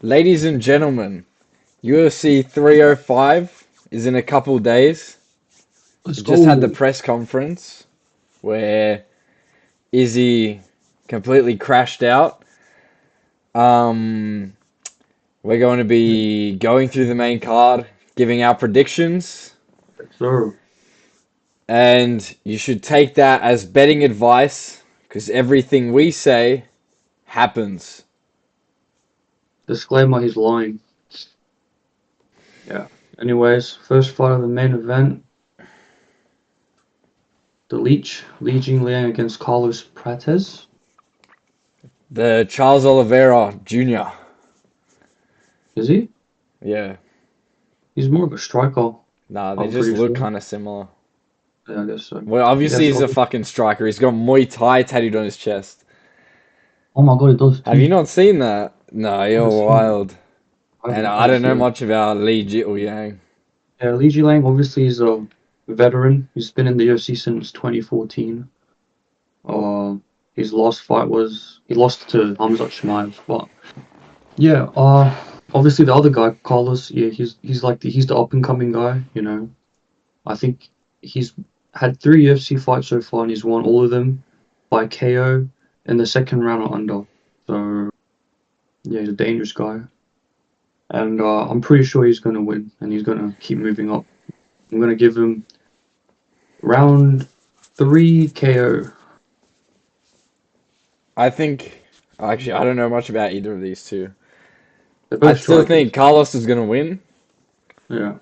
Ladies and gentlemen, UFC 305 is in a couple days. Let's We just had the go. press conference where Izzy completely crashed out. Um, we're going to be going through the main card, giving our predictions, So, and you should take that as betting advice because everything we say happens. disclaimer, he's lying. Yeah. Anyways, first fight of the main event, the Leech, Li Jingliang against Carlos Prates. The Charles Oliveira Jr. Is he? Yeah, He's more of a striker, nah, they I'm just pretty look sure. kind of similar. Yeah, I guess so. Well, obviously Yes, he's a fucking striker. He's got Muay Thai tattooed on his chest. oh my god, it does Have you too. not seen that? No, Never you're seen wild. it. And I don't Obviously, know yeah. much about Li Jiuyang. Yeah, Li Jingliang obviously is a veteran. He's been in the UFC since 2014. Uh, his last fight was, he lost to Hamzat Chimaev, but yeah, obviously the other guy, Carlos, yeah, he's like he's the up and coming guy, you know. I think he's had three UFC fights so far and he's won all of them by KO in the second round or under. So yeah, he's a dangerous guy. And I'm pretty sure he's gonna win and he's gonna keep moving up. I'm gonna give him round three KO. I think, actually, I don't know much about either of these two. They're I both still think strikers. Carlos is going to win. Yeah,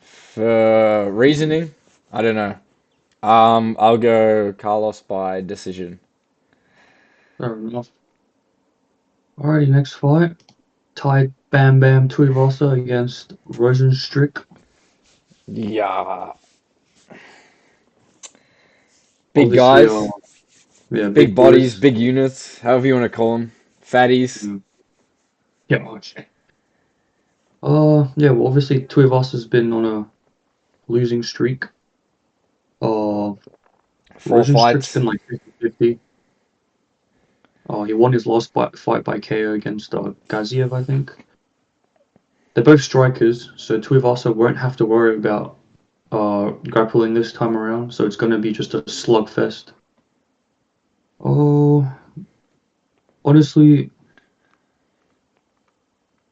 For reasoning, I don't know. I'll go Carlos by decision. fair enough. Alrighty, next fight. Tied Bam Bam Tuivasa against Rosenstrick. Yeah. Big Obviously, guys, yeah, big big bodies, boys. big units, however you want to call them. Fatties. Yeah, yeah, okay. Yeah, well, obviously Tuivasa's been on a losing streak. Uh, Four Rosenstrick's fights. been like 50-50. He won his last fight by KO against Gaziev, I think. They're both strikers, so Tuivasa won't have to worry about grappling this time around, so it's gonna be just a slugfest. Oh, honestly,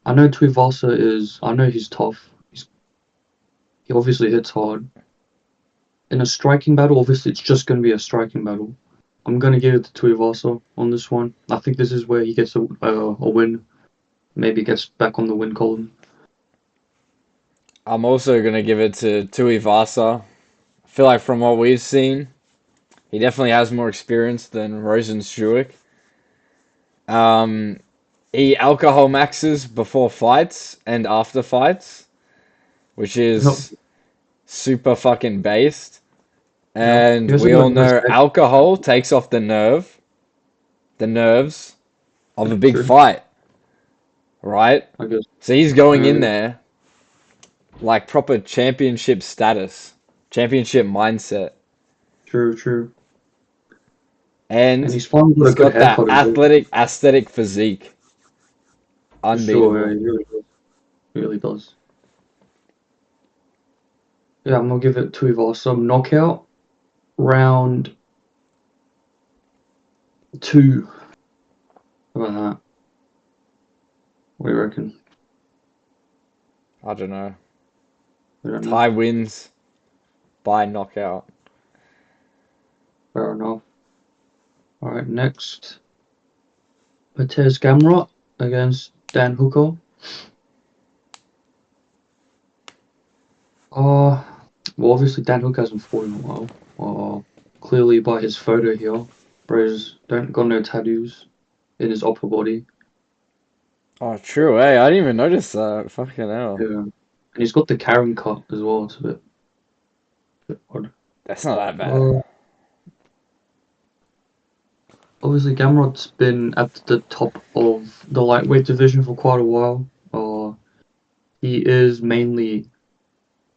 I know Tuivasa is. I know he's tough. He obviously hits hard. In a striking battle, obviously it's just going to be a striking battle. I'm going to give it to Tuivasa on this one. I think this is where he gets a win. Maybe gets back on the win column. I'm also going to give it to Tuivasa. I feel like from what we've seen, he definitely has more experience than Rosenstruik. Um, he alcohol maxes before fights and after fights, which Yep, is super fucking based. yep. He And has we like all the most know edge. alcohol takes off the nerves of Yeah, a big true. fight, right? I guess. So he's going in Uh, there like proper championship status, championship mindset. true, true. And And he's finally got a he's good got that haircut as well. athletic, aesthetic physique. For sure, yeah, Unbeatable. he really does. He really does. Yeah, I'm gonna give it Tuivasa knockout round two. How about that? What do you reckon? I don't know. I don't know. Ty wins by knockout. Fair enough. All right, next. Matej Gamrot against Dan Hooker. Uh, well, obviously Dan Hooker hasn't fought in a while. Clearly by his photo here, bro's don't got no tattoos in his upper body. Oh, true. Hey, I didn't even notice that. Fucking hell. Yeah, and he's got the Karen cut as well. It's a bit odd. That's not that bad. Uh, obviously Gamrot's been at the top of the lightweight division for quite a while. He is mainly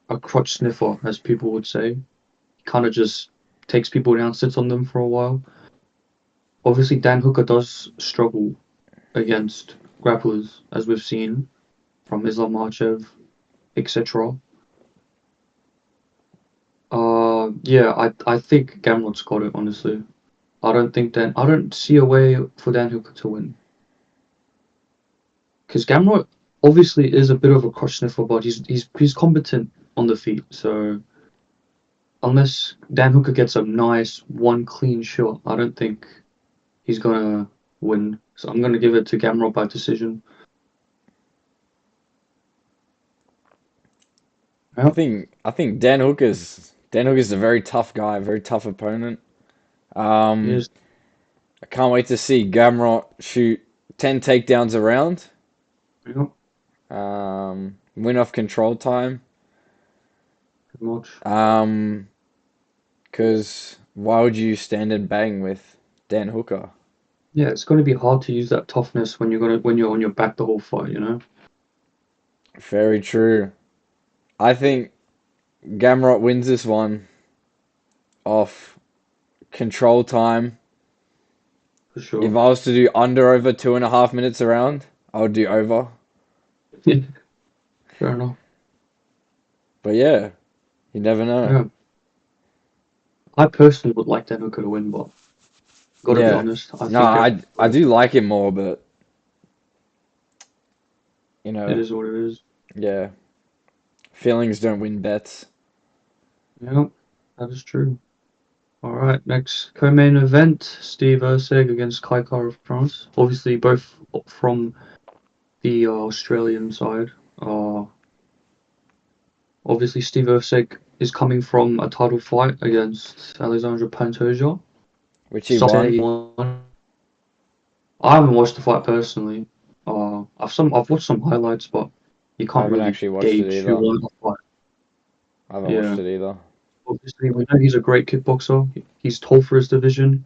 a crotch sniffer, as people would say. He kind of just takes people down, sits on them for a while. Obviously, Dan Hooker does struggle against grapplers, as we've seen from Islam Makhachev, etc. Yeah, I think Gamrot's got it, honestly. I don't see a way for Dan Hooker to win. Because Gamrot obviously is a bit of a cross sniffer, but he's competent on the feet. So unless Dan Hooker gets a nice one clean shot, I don't think he's gonna win. So I'm gonna give it to Gamrot by decision. Yep, I think Dan Hooker's a very tough guy, a very tough opponent. he Um, is. I can't wait to see Gamrot shoot 10 takedowns around. Yep, Win off control time. pretty much. Um, because why would you stand and bang with Dan Hooker? Yeah, it's gonna be hard to use that toughness when you're on your back the whole fight. You know. Very true. I think Gamrot wins this one off control time. For If sure. I was to do under over 2.5 minutes around, I would do over. Yeah, fair enough. But yeah, you never know. Yeah, I personally would like Dan Hooker to win, but gotta be Yeah. honest, I No, think I do like him more, but you it know, is what it is. yeah, feelings don't win bets. Yep, that is true. All right, next co-main event: Steve Erceg against Kai Kara France. Obviously, both from the Australian side. Uh, Obviously, Steve Erceg is coming from a title fight against Alexandre Pantoja. Which he Something won. he won. I haven't watched the fight personally. I've watched some highlights, but you I can't haven't really actually watched it gauge who either. won the fight. I haven't watched Yeah, it either. obviously we know he's a great kickboxer. He's tall for his division.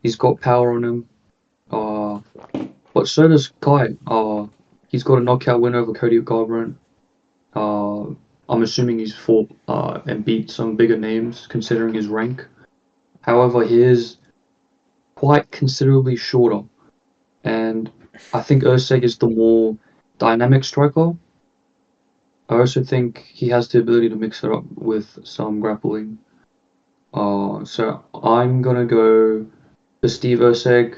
He's got power on him. Uh, but so does Kai. He's got a knockout win over Cody Garbrandt. Uh, I'm assuming he's fought and beat some bigger names considering his rank. However, he is quite considerably shorter, and I think Erceg is the more dynamic striker. I also think he has the ability to mix it up with some grappling. So I'm gonna go for Steve Erceg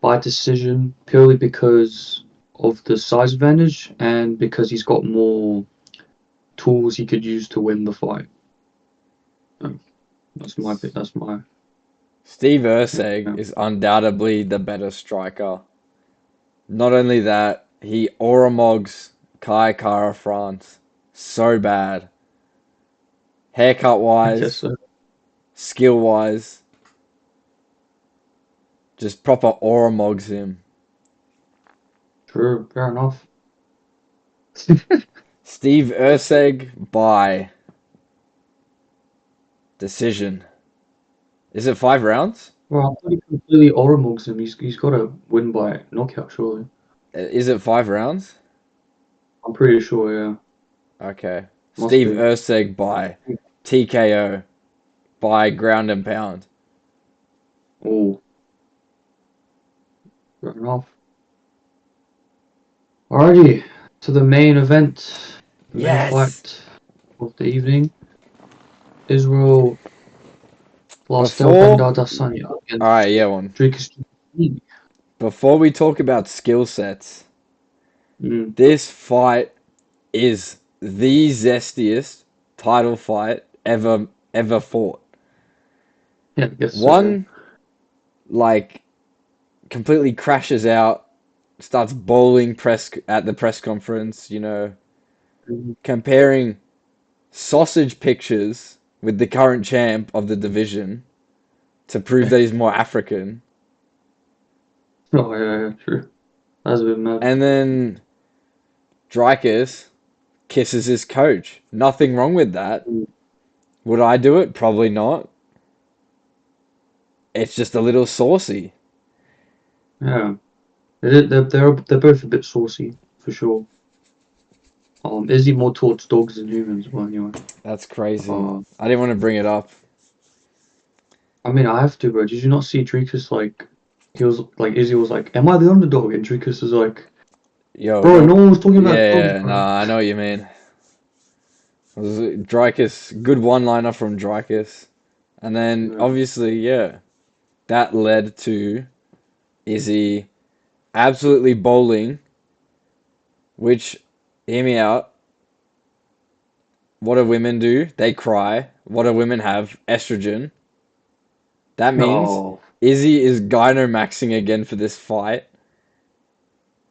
by decision purely because of the size advantage and because he's got more tools he could use to win the fight. So that's my Steve Erceg yeah. is undoubtedly the better striker. Not only that, he Oromogs Kai Kara France so bad. Haircut I guess wise, so. skill wise, just proper Oromogs him. True, fair enough. Steve Erceg by decision. Is it 5 rounds? Well, I thought he completely Oromogs him. He's got to win by knockout, surely. Is it 5 rounds? I'm pretty sure, yeah. Okay. Must Steve be. Erceg by TKO by ground and pound. Oh, fair enough. Alrighty, to the main event, the main Yes. fight of the evening. Israel Before, Adesanya all right, against yeah, one. Dricus. Before we talk about skill sets, Mm, this fight is the zestiest title fight ever fought. yeah, I guess so, yeah. One like completely crashes out, starts bowling press at the press conference, Mhm. comparing sausage pictures with the current champ of the division to prove that he's more African. Oh, yeah, yeah, true. That's a bit mad. And then Dreykus kisses his coach. Nothing wrong with that. Mm, Would I do it? Probably not. It's just a little saucy. yeah, they're both a bit saucy, for sure. Izzy more towards dogs than humans, but anyway. That's crazy. Uh, I didn't want to bring it up. I mean, I have to, bro. Did you not see Dricus, like, he was like, Izzy was like, "Am I the underdog?" And Dricus is like, Yo, "Bro, no don't. one was talking about dogs, Yeah, bro." nah, I know what you mean. Drykus, good one-liner from Drykus. And then, Yeah. obviously, yeah, that led to Izzy absolutely bowling, which, hear me out, what do women do? They cry. What do women have? Estrogen. That means Oh, Izzy is gynomaxing again for this fight.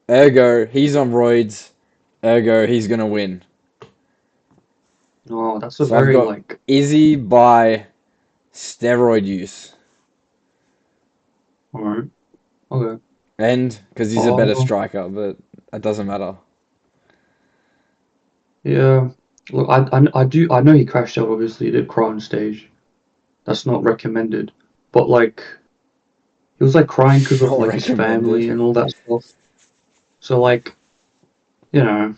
Ergo, he's on roids. Ergo, he's gonna win. no, that's a So I've very got like, Izzy by steroid use. all right, okay. And because he's a better Oh, striker, but that doesn't matter. yeah. Look, I know he crashed out. Obviously, he did cry on stage. That's not recommended. But like, he was like crying because of Not like his family recommended. and all that stuff. So like, you know,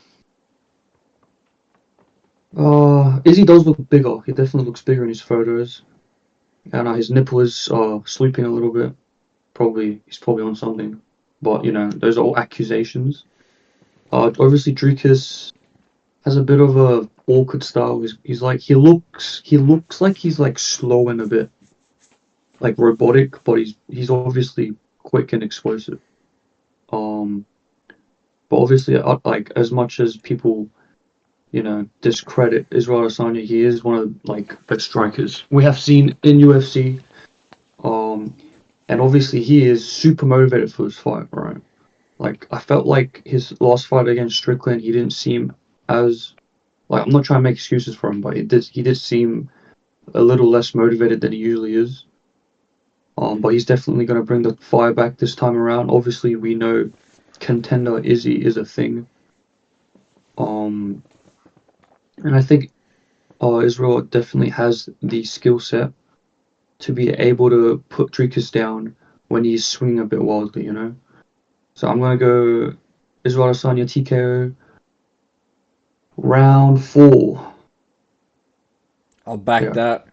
Izzy does look bigger. He definitely looks bigger in his photos. And his nipple is sleeping a little bit. Probably he's probably on something. But you know, those are all accusations. Obviously, Drukas has a bit of a awkward style. He's like he looks like he's like slow and a bit like robotic, but he's obviously quick and explosive. Um, but obviously, like as much as people discredit Israel Adesanya, he is one of like best strikers we have seen in UFC. Um, and obviously he is super motivated for this fight, right? Like I felt like his last fight against Strickland, he didn't seem as like I'm not trying to make excuses for him, but he did seem a little less motivated than he usually is. But he's definitely going to bring the fire back this time around. Obviously, we know contender Izzy is a thing. Um, and I think Israel definitely has the skill set to be able to put Dricus down when he's swinging a bit wildly, you know. So I'm gonna go Israel Adesanya TKO round four. I'll back Yeah, that.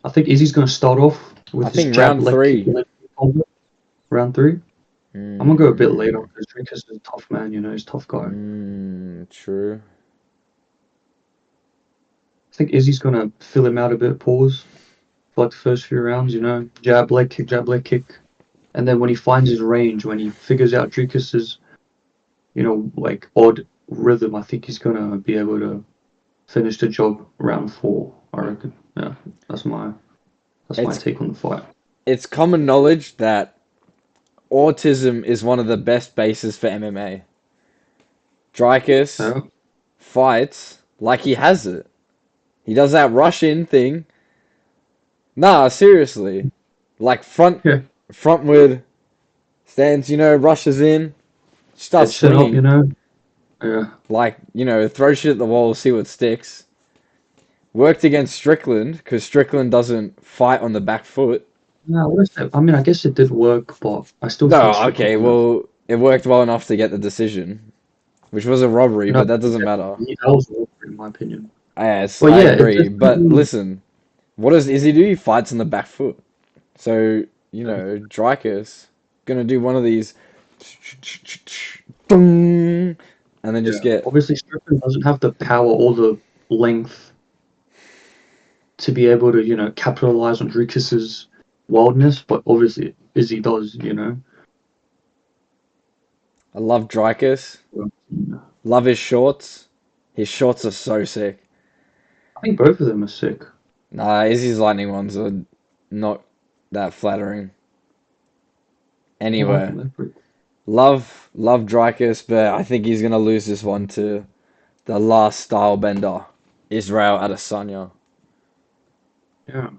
I think Izzy's gonna start off I with his think jab round leg kick three. and then combo. Round three. I'm gonna go a bit later Mm, because Dricus is a tough man, you know, he's a tough guy. true. I think Izzy's gonna fill him out a bit, pause for like the first few rounds, you know, jab, leg kick. And then when he finds his range, when he figures out Dricus's, like odd rhythm, I think he's gonna be able to finish the job round four, I reckon. Yeah, that's my that's my It's take on the fight. it's common knowledge that autism is one of the best bases for MMA. Dreykus Yeah, fights like he has it. He does that rush in thing. Nah, seriously. Like yeah, frontward stance, rushes in, yeah, starts chin up, swinging. Yeah, Like, throw shit at the wall, see what sticks. Worked against Strickland because Strickland doesn't fight on the back foot. yeah. What is that? I mean, I guess it did work, but I still think No, Strickland okay, won that. well, it worked well enough to get the decision, which was a robbery, No, but that doesn't yeah, matter. that was awkward in my opinion. Yes, But I yeah, it agree. But definitely. listen, what does Izzy do? He fights on the back foot. So, Dreykus gonna do one of these, and then just Yeah, get. obviously Strickland doesn't have the power or the length to be able to, capitalize on Dricus's wildness, but obviously Izzy does, I love Dreykus. So, yeah. Love his shorts. His shorts are so sick. I think both of them are sick. Nah, Izzy's lightning ones are not that flattering. I like Anyway, them, they're pretty cool. love Dreykus, but I think he's gonna lose this one to the last style bender, Israel Adesanya. Yeah.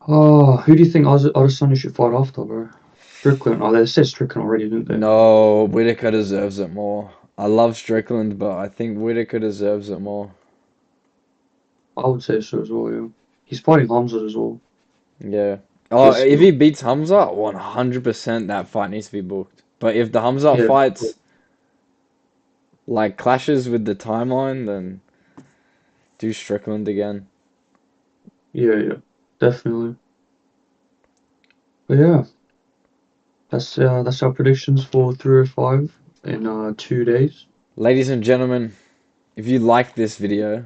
Oh, who do you think Adesanya should fight after, bro? Strickland. Oh, they said Strickland already, didn't they? No, Whitaker deserves it more. I love Strickland, but I think Whitaker deserves it more. I would say so as well, yeah. He's fighting Hamza as well. Yeah. Oh, Because, if he beats Hamza, 100% that fight needs to be booked. But if the Hamza yeah, fights like clashes with the timeline, then do Strickland again. yeah, definitely. But yeah, that's our predictions for 305 in 2 days. Ladies and gentlemen, if you like this video,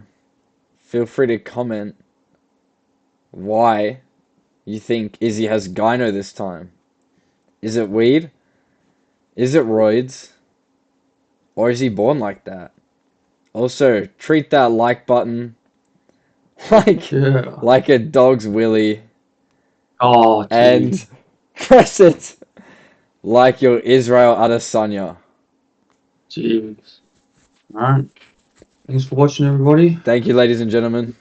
feel free to comment why you think Izzy has gyno this time. Is it weed? Is it roids? Or is he born like that? Also, treat that like button like Yeah. like a dog's willy Oh, gee. and press it like your Israel Adesanya. Jeez. All right. Thanks for watching, everybody. Thank you, ladies and gentlemen.